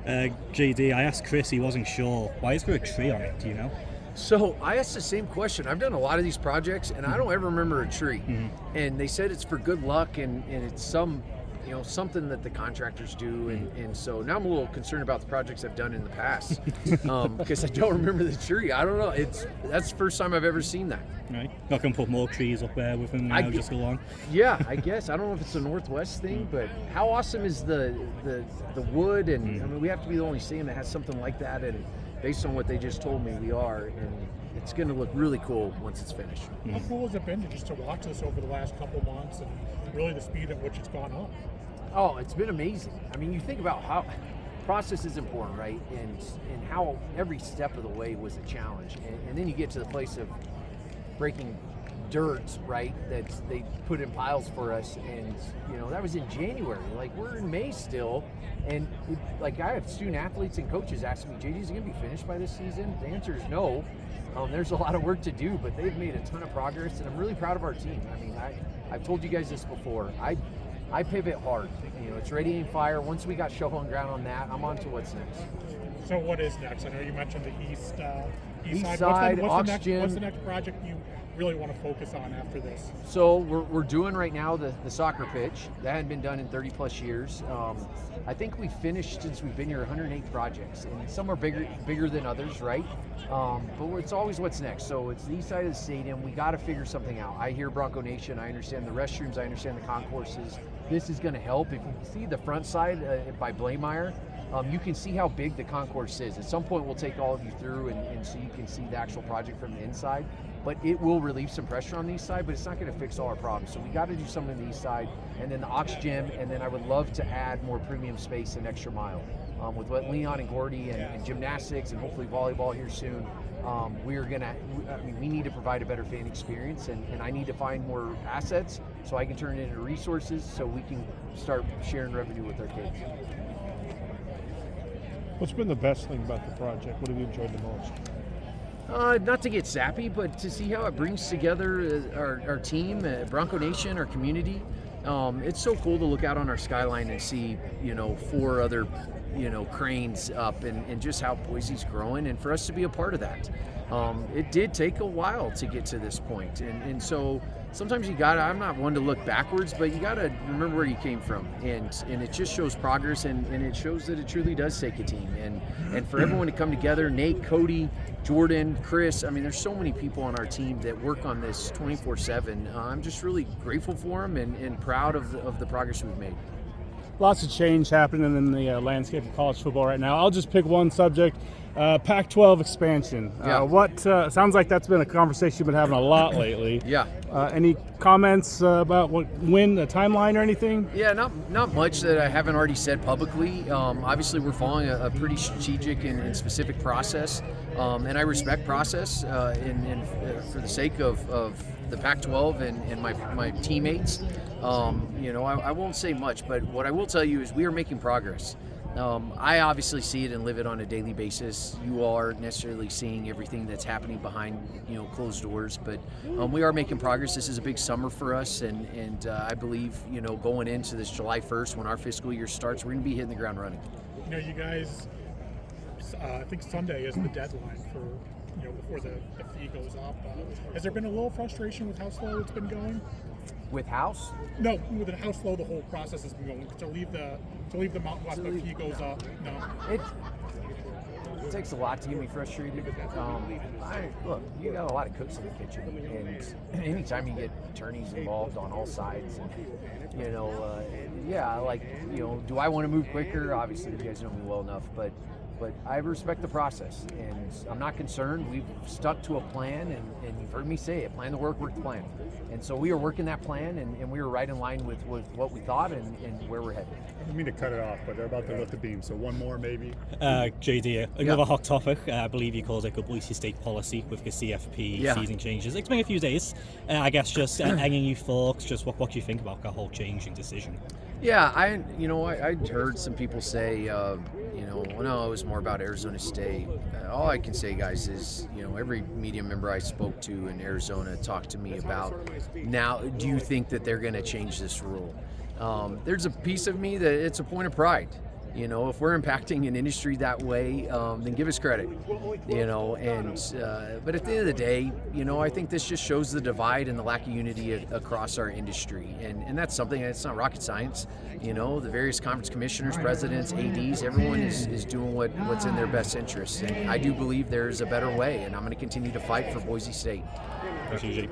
JD, I asked Chris, he wasn't sure. Why is there a tree on it, do you know? So I asked the same question. I've done a lot of these projects, and I don't ever remember a tree. And they said it's for good luck, and it's something that the contractors do. And so now I'm a little concerned about the projects I've done in the past because I don't remember the tree. I don't know. That's the first time I've ever seen that. Right. Not going to put more trees up there with them now, just go on. Yeah, I guess. I don't know if it's a Northwest thing, but how awesome is the wood? And I mean, we have to be the only stadium that has something like that. And based on what they just told me, we are. And it's going to look really cool once it's finished. How cool has it been to watch this over the last couple of months and really the speed at which it's gone up? Oh, it's been amazing. I mean, you think about how process is important, right? And how every step of the way was a challenge. And then you get to the place of breaking dirt, right, that they put in piles for us. And, that was in January. Like, we're in May still. And, I have student athletes and coaches asking me, JD, is it going to be finished by this season? The answer is no. There's a lot of work to do, but they've made a ton of progress. And I'm really proud of our team. I mean, I've told you guys this before. I pivot hard. It's ready and fire. Once we got shovel and ground on that, I'm on to what's next. So what is next? I know you mentioned the east side. What's the next project you really want to focus on after this? So we're doing right now the soccer pitch. That hadn't been done in 30 plus years. I think we finished, since we've been here, 108 projects, and some are bigger than others, right? But it's always what's next. So it's the east side of the stadium. We got to figure something out. I hear Bronco Nation. I understand the restrooms. I understand the concourses. This is going to help. If you see the front side by Blameyer, you can see how big the concourse is. At some point, we'll take all of you through, and so you can see the actual project from the inside. But it will relieve some pressure on the east side, but it's not going to fix all our problems. So we got to do something on the east side, and then the Ox Gym, and then I would love to add more premium space and extra mile. With what Leon and Gordy and gymnastics and hopefully volleyball here soon, we need to provide a better fan experience, and I need to find more assets so I can turn it into resources so we can start sharing revenue with our kids. What's been the best thing about the project? What have you enjoyed the most? Not to get sappy, but to see how it brings together our team, Bronco Nation, our community. It's so cool to look out on our skyline and see, 4 other, cranes up and just how Boise's growing, and for us to be a part of that. It did take a while to get to this point, and so sometimes I'm not one to look backwards, but you gotta remember where you came from, and it just shows progress, and it shows that it truly does take a team, and for everyone to come together, Nate, Cody, Jordan, Chris, I mean, there's so many people on our team that work on this 24/7. I'm just really grateful for them and proud of the progress we've made. Lots of change happening in the landscape of college football right now. I'll just pick one subject, Pac-12 expansion. Yeah. Sounds like that's been a conversation you've been having a lot lately. Yeah. Any comments about when, the timeline or anything? Yeah, not much that I haven't already said publicly. Obviously, we're following a pretty strategic and specific process, and I respect process for the sake of the Pac-12 and my teammates. I won't say much, but what I will tell you is we are making progress. I obviously see it and live it on a daily basis. You all aren't necessarily seeing everything that's happening behind closed doors, but we are making progress. This is a big summer for us, and I believe going into this July 1st when our fiscal year starts, we're going to be hitting the ground running. You guys, I think Sunday is the deadline for before the fee goes up. Has there been a little frustration with how slow it's been going? With House? No, with how slow the whole process has been going. To leave the mountain while the fee goes up. No. It takes a lot to get me frustrated. Look, you got a lot of cooks in the kitchen, and anytime you get attorneys involved on all sides, and do I want to move quicker? Obviously, you guys know me well enough, but I respect the process, and I'm not concerned. We've stuck to a plan, and you've heard me say it, plan the work the plan. And so we are working that plan, and we are right in line with what we thought and where we're headed. I didn't mean to cut it off, but they're about to lift the beam, so one more maybe. JD, another hot topic. I believe you called it a Boise State policy with the CFP season changes. It's been a few days. I guess just any new thoughts, just what do you think about that whole changing decision? Yeah, I heard some people say, no, it was more about Arizona State. All I can say, guys, is, every media member I spoke to in Arizona talked to me about, now, do you think that they're going to change this rule? There's a piece of me that it's a point of pride. You know, if we're impacting an industry that way, then give us credit. You know, and but at the end of the day, you know, I think this just shows the divide and the lack of unity across our industry, and that's something. It's not rocket science. You know, the various conference commissioners, presidents, ADs, everyone is doing what's in their best interest, and I do believe there is a better way, and I'm going to continue to fight for Boise State. Thanks, UG.